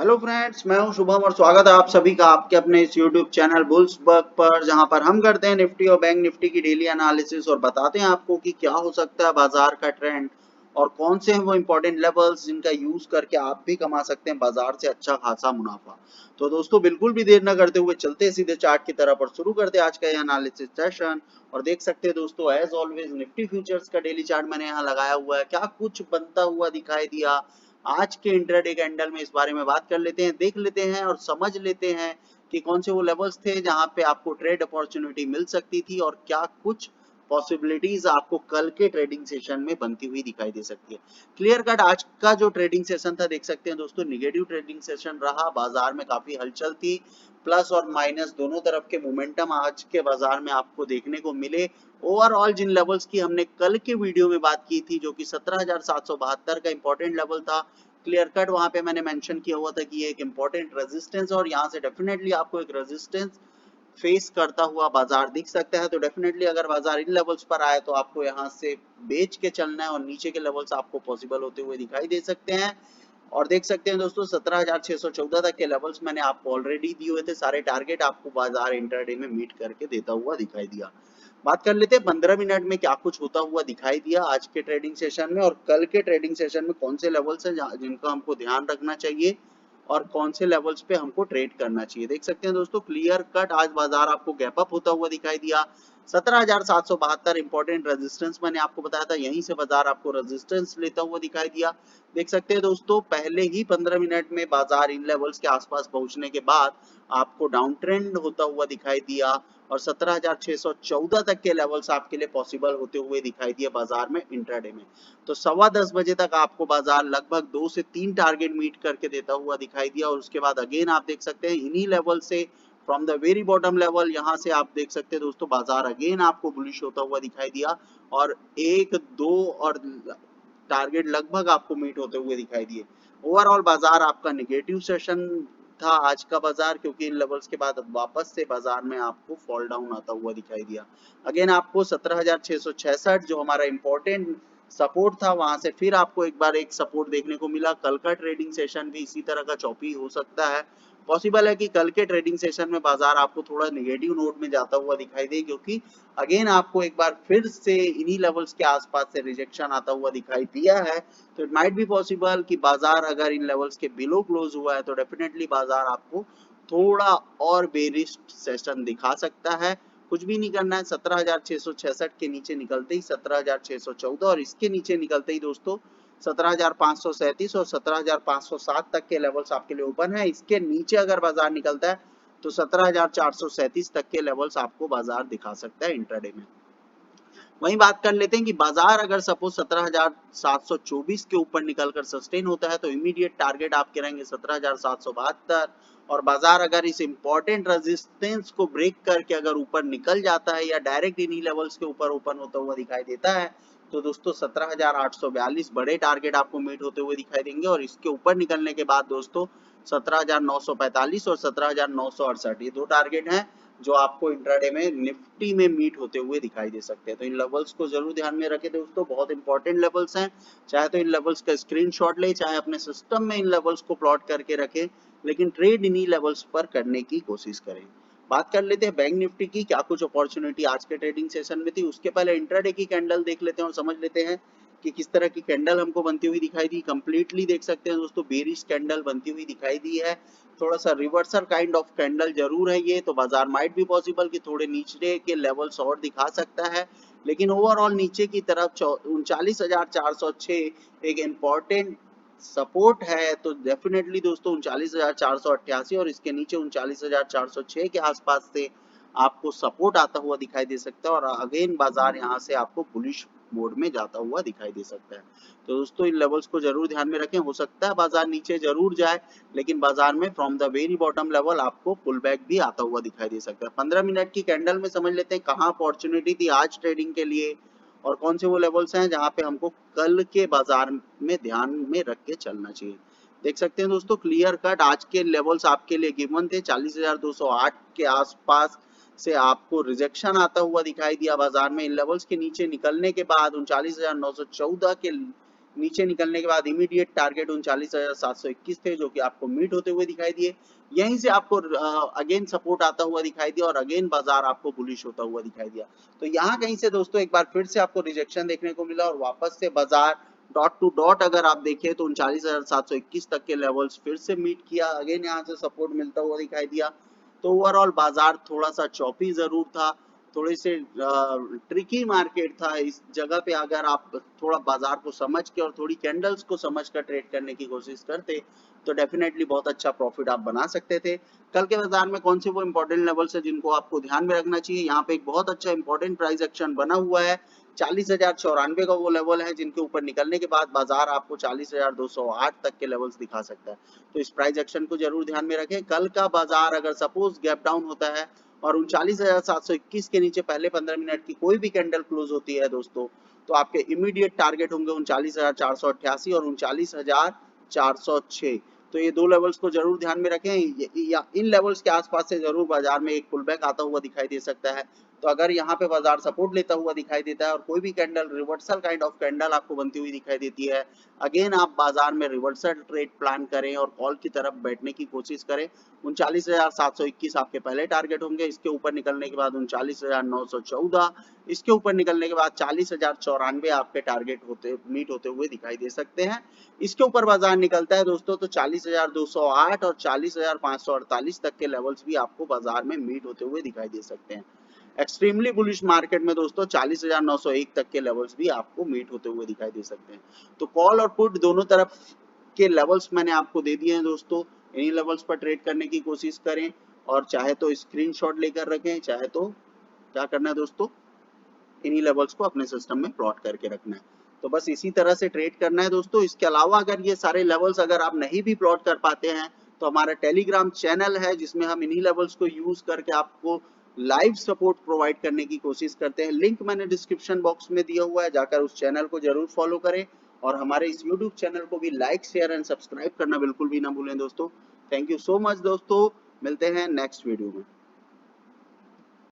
Hello friends, मैं हूं शुभम और स्वागत है आप सभी का आपके अपने इस यूट्यूब चैनल बुल्सबर्ग पर, जहां पर हम करते हैं निफ्टी और बैंक निफ्टी की डेली एनालिसिस और बताते हैं आपको कि क्या हो सकता है बाजार का ट्रेंड और कौन से हैं वो इंपॉर्टेंट लेवल्स जिनका यूज करके आप भी कमा सकते हैं बाजार से अच्छा खासा मुनाफा। तो दोस्तों, बिल्कुल भी देर न करते हुए चलते हैं सीधे चार्ट की तरफ और शुरू करते हैं आज का ये एनालिसिस सेशन। और देख सकते हैं दोस्तों, एज ऑलवेज निफ्टी फ्यूचर्स का डेली चार्ट मैंने यहाँ लगाया हुआ है। क्या कुछ बनता हुआ दिखाई दिया आज के इंट्राडे कैंडल में, इस बारे में बात कर लेते हैं, देख लेते हैं और समझ लेते हैं कि कौन से वो लेवल्स थे जहां पे आपको ट्रेड अपॉर्चुनिटी मिल सकती थी और क्या कुछ पॉसिबिलिटीज आपको कल के ट्रेडिंग सेशन में बनती हुई दिखाई दे सकती है। क्लियर कट आज का जो ट्रेडिंग सेशन था, देख सकते हैं दोस्तों, निगेटिव ट्रेडिंग सेशन रहा। बाजार में काफी हलचल थी, प्लस और माइनस दोनों तरफ के मोमेंटम आज के बाजार में आपको देखने को मिले। ओवरऑल जिन लेवल्स की हमने कल के वीडियो में बात की थी, जो कि 17,772 का इंपॉर्टेंट लेवल था, क्लियर कट वहां पे मैंने मेंशन किया हुआ था कि ये एक इंपॉर्टेंट रेजिस्टेंस और यहाँ से डेफिनेटली आपको एक रेजिस्टेंस फेस करता हुआ बाजार दिख सकता है। तो डेफिनेटली अगर बाजार इन लेवल्स पर आए तो आपको यहाँ से बेच के चलना है और नीचे के लेवल्स आपको पॉसिबल होते हुए दिखाई दे सकते हैं। और देख सकते हैं दोस्तों, 17,614 तक के लेवल्स मैंने आपको ऑलरेडी दिए हुए थे। सारे टारगेट आपको बाजार इंटरडे में मीट करके देता हुआ दिखाई दिया। बात कर लेते हैं 15 मिनट में क्या कुछ होता हुआ दिखाई दिया आज के ट्रेडिंग सेशन में और कल के ट्रेडिंग सेशन में कौन से लेवल्स हैं जिनका हमको ध्यान रखना चाहिए और कौन से लेवल्स पे हमको ट्रेड करना चाहिए। देख सकते हैं दोस्तों, क्लियर कट आज बाजार आपको गैप अप होता हुआ दिखाई दिया। 17,772 इंपॉर्टेंट रेजिस्टेंस मैंने आपको बताया था, यहीं से बाजार आपको रेजिस्टेंस लेता हुआ दिखाई दिया। देख सकते हैं दोस्तों, पहले ही 15 मिनट में बाजार इन लेवल्स के आसपास पहुंचने के बाद आपको डाउन ट्रेंड होता हुआ दिखाई दिया और 17,614 तक के लेवल्स आपके लिए पॉसिबल होते हुए दिखाई दिए बाजार में इंट्राडे में। तो 10:15 बजे तक आपको बाजार लगभग 2 से 3 टारगेट मीट करके देता हुआ दिखाई दिया और उसके बाद अगेन आप देख सकते हैं इन्हीं लेवल से, from the very bottom level, यहाँ से आप देख सकते हैं दोस्तों, बाजार अगेन आपको बुलिश होता हुआ दिखाई दिया और 1, 2 और टारगेट लगभग आपको मीट होते हुए दिखाई दिए। ओवरऑल बाजार आपका निगेटिव सेशन था आज का बाजार, क्योंकि इन लेवल्स के बाद वापस से बाजार में आपको फॉल डाउन आता हुआ दिखाई दिया। अगेन आपको 17,666 जो हमारा इंपॉर्टेंट सपोर्ट था, वहां से फिर आपको एक बार एक सपोर्ट देखने को मिला। कल का ट्रेडिंग सेशन भी इसी तरह का चॉपी हो सकता है। पॉसिबल है कि कल के ट्रेडिंग सेशन में बाजार आपको थोड़ा निगेटिव नोट में जाता हुआ दिखाई दे, क्योंकि अगेन आपको एक बार फिर से इन्हीं लेवल्स के आसपास से रिजेक्शन आता हुआ दिखाई दिया है। तो इट माइट बी पॉसिबल कि बाजार अगर इन लेवल्स के बिलो क्लोज हुआ है तो डेफिनेटली बाजार आपको थोड़ा और बेरिश सेशन दिखा सकता है। कुछ भी नहीं करना है, 17,666 के नीचे निकलते ही 17,614 और इसके नीचे निकलते ही दोस्तों 17,537 और 17,507 तक के लेवल्स आपके लिए ओपन है। इसके नीचे अगर बाजार निकलता है तो 17,437 तक के लेवल्स आपको बाजार दिखा सकता है इंट्राडे में। वहीं बात कर लेते हैं कि बाजार अगर सपोज 17,724 के ऊपर निकलकर सस्टेन होता है तो इमीडिएट टारगेट आपके रहेंगे 17,772 और बाजार अगर इस इंपॉर्टेंट रेजिस्टेंस को ब्रेक करके अगर ऊपर निकल जाता है या डायरेक्ट इन्हीं लेवल्स के ऊपर ओपन होता हुआ दिखाई देता है तो दोस्तों 17,842 बड़े टारगेट आपको मीट होते हुए दिखाई देंगे और इसके ऊपर निकलने के बाद दोस्तों 17,945 और 17,968 ये दो टारगेट हैं जो आपको इंट्राडे में निफ्टी में मीट होते हुए दिखाई दे सकते हैं। तो इन लेवल्स को जरूर ध्यान में रखें दोस्तों, बहुत इंपॉर्टेंट लेवल्स हैं। चाहे तो इन लेवल्स का स्क्रीनशॉट ले, चाहे अपने सिस्टम में इन लेवल्स को प्लॉट करके रखें, लेकिन ट्रेड इन्हीं लेवल्स पर करने की कोशिश करें। बात कर लेते हैं बैंक निफ्टी की, क्या कुछ अपॉर्चुनिटी आज के ट्रेडिंग सेशन में थी। उसके पहले इंट्राडे की कैंडल देख लेते हैं और समझ लेते हैं कि किस तरह की कैंडल हमको बनती हुई दिखाई दी। कंप्लीटली देख सकते हैं दोस्तों, बेरिश कैंडल बनती हुई दिखाई दी है। थोड़ा सा रिवर्सल काइंड ऑफ कैंडल जरूर है ये, तो बाजार माइट भी पॉसिबल कि थोड़े नीचे के लेवल्स और दिखा सकता है, लेकिन ओवरऑल नीचे की तरफ 39,406 एक इम्पॉर्टेंट सपोर्ट है। तो डेफिनेटली दोस्तों 39,488 और इसके नीचे 39,406 के आसपास से आपको सपोर्ट आता हुआ दिखाई दे सकता है और अगेन बाजार यहाँ से आपको बुलिश मोड में जाता हुआ दिखाई दे सकता है। तो दोस्तों इन लेवल्स को जरूर ध्यान में रखें, हो सकता है बाजार नीचे जरूर जाए, लेकिन बाजार में from the very bottom level आपको पुल बैक भी आता हुआ दिखाई दे सकता है। 15 मिनट की कैंडल में समझ लेते हैं कहाँ अपॉर्चुनिटी थी आज ट्रेडिंग के लिए और कौन से वो लेवल्स हैं जहां पे हमको कल के बाजार में ध्यान में रख के चलना चाहिए। देख सकते हैं दोस्तों, क्लियर कट आज के लेवल्स आपके लिए गिवन थे। 40,208 के आसपास से आपको रिजेक्शन आता हुआ दिखाई दिया बाजार में। इन लेवल्स के नीचे निकलने के बाद 39,914 के नीचे निकलने के बाद इमीडिएट टारगेट 39,721 थे जो कि आपको मीट होते हुए दिखाई दिए। यहीं से आपको अगेन सपोर्ट आता हुआ दिखाई दिया और अगेन बाजार आपको बुलिश होता हुआ दिखाई दिया। तो यहाँ कहीं से दोस्तों एक बार फिर से आपको रिजेक्शन देखने को मिला और वापस से बाजार डॉट टू डॉट अगर आप देखें तो 39,721 तक के लेवल्स फिर से मीट किया, अगेन यहाँ से सपोर्ट मिलता हुआ दिखाई दिया। तो ओवरऑल बाजार थोड़ा सा चौपी जरूर था, थोड़े से ट्रिकी मार्केट था। इस जगह पे अगर आप थोड़ा बाजार को समझ के और थोड़ी कैंडल्स को समझ कर ट्रेड करने की कोशिश करते तो डेफिनेटली बहुत अच्छा प्रॉफिट आप बना सकते थे। कल के बाजार में कौन से वो इंपॉर्टेंट लेवल्स है जिनको आपको ध्यान में रखना चाहिए, यहाँ पे एक बहुत अच्छा इंपॉर्टेंट प्राइस एक्शन बना हुआ है। 40,094 का वो लेवल है जिनके ऊपर निकलने के बाद बाजार आपको 40,208 तक के लेवल्स दिखा सकता है। तो इस प्राइस एक्शन को जरूर ध्यान में रखें। कल का बाजार अगर सपोज गैप डाउन होता है और 39,721 के नीचे पहले 15 मिनट की कोई भी कैंडल क्लोज होती है दोस्तों, तो आपके इमीडिएट टारगेट होंगे 39,488 और 39,406। तो ये दो लेवल्स को जरूर ध्यान में रखें, या इन लेवल्स के आसपास से जरूर बाजार में एक पुलबैक आता हुआ दिखाई दे सकता है। तो अगर यहाँ पे बाजार सपोर्ट लेता हुआ दिखाई देता है और कोई भी candle reversal kind of candle आपको बनती हुई दिखाई देती है, अगेन आप बाजार में रिवर्सल ट्रेड प्लान करें और कॉल की तरफ बैठने की कोशिश करें। 39,721 आपके पहले टारगेट होंगे, इसके ऊपर निकलने के बाद 39,914, इसके ऊपर निकलने के बाद 40,094 आपके टारगेट होते मीट होते हुए दिखाई दे सकते हैं। इसके ऊपर बाजार निकलता है दोस्तों तो 40,208 और 40,548 तक के लेवल्स भी आपको बाजार में मीट होते हुए दिखाई दे सकते हैं। एक्सट्रीमली बुलिश मार्केट में दोस्तों 40,901 तक के लेवल्स भी आपको मीट होते हुए दिखाई दे सकते हैं। तो कॉल और पुट दोनों तरफ के लेवल्स मैंने आपको दे दिए हैं दोस्तों, इन्हीं लेवल्स पर ट्रेड करने की कोशिश करें और चाहे तो स्क्रीनशॉट लेकर रखें, चाहे तो क्या करना है दोस्तों, इन्हीं लेवल्स को अपने सिस्टम में प्लॉट करके रखना है। तो बस इसी तरह से ट्रेड करना है दोस्तों। इसके अलावा अगर ये सारे लेवल्स अगर आप नहीं भी प्लॉट कर पाते हैं तो हमारा टेलीग्राम चैनल है जिसमें हम इन्हीं लेवल्स को यूज करके आपको लाइव सपोर्ट प्रोवाइड करने की कोशिश करते हैं। लिंक मैंने डिस्क्रिप्शन बॉक्स में दिया हुआ है, जाकर उस चैनल को जरूर फॉलो करें और हमारे इस यूट्यूब चैनल को भी लाइक शेयर एंड सब्सक्राइब करना बिल्कुल भी ना भूलें दोस्तों। थैंक यू सो मच दोस्तों, मिलते हैं नेक्स्ट वीडियो में।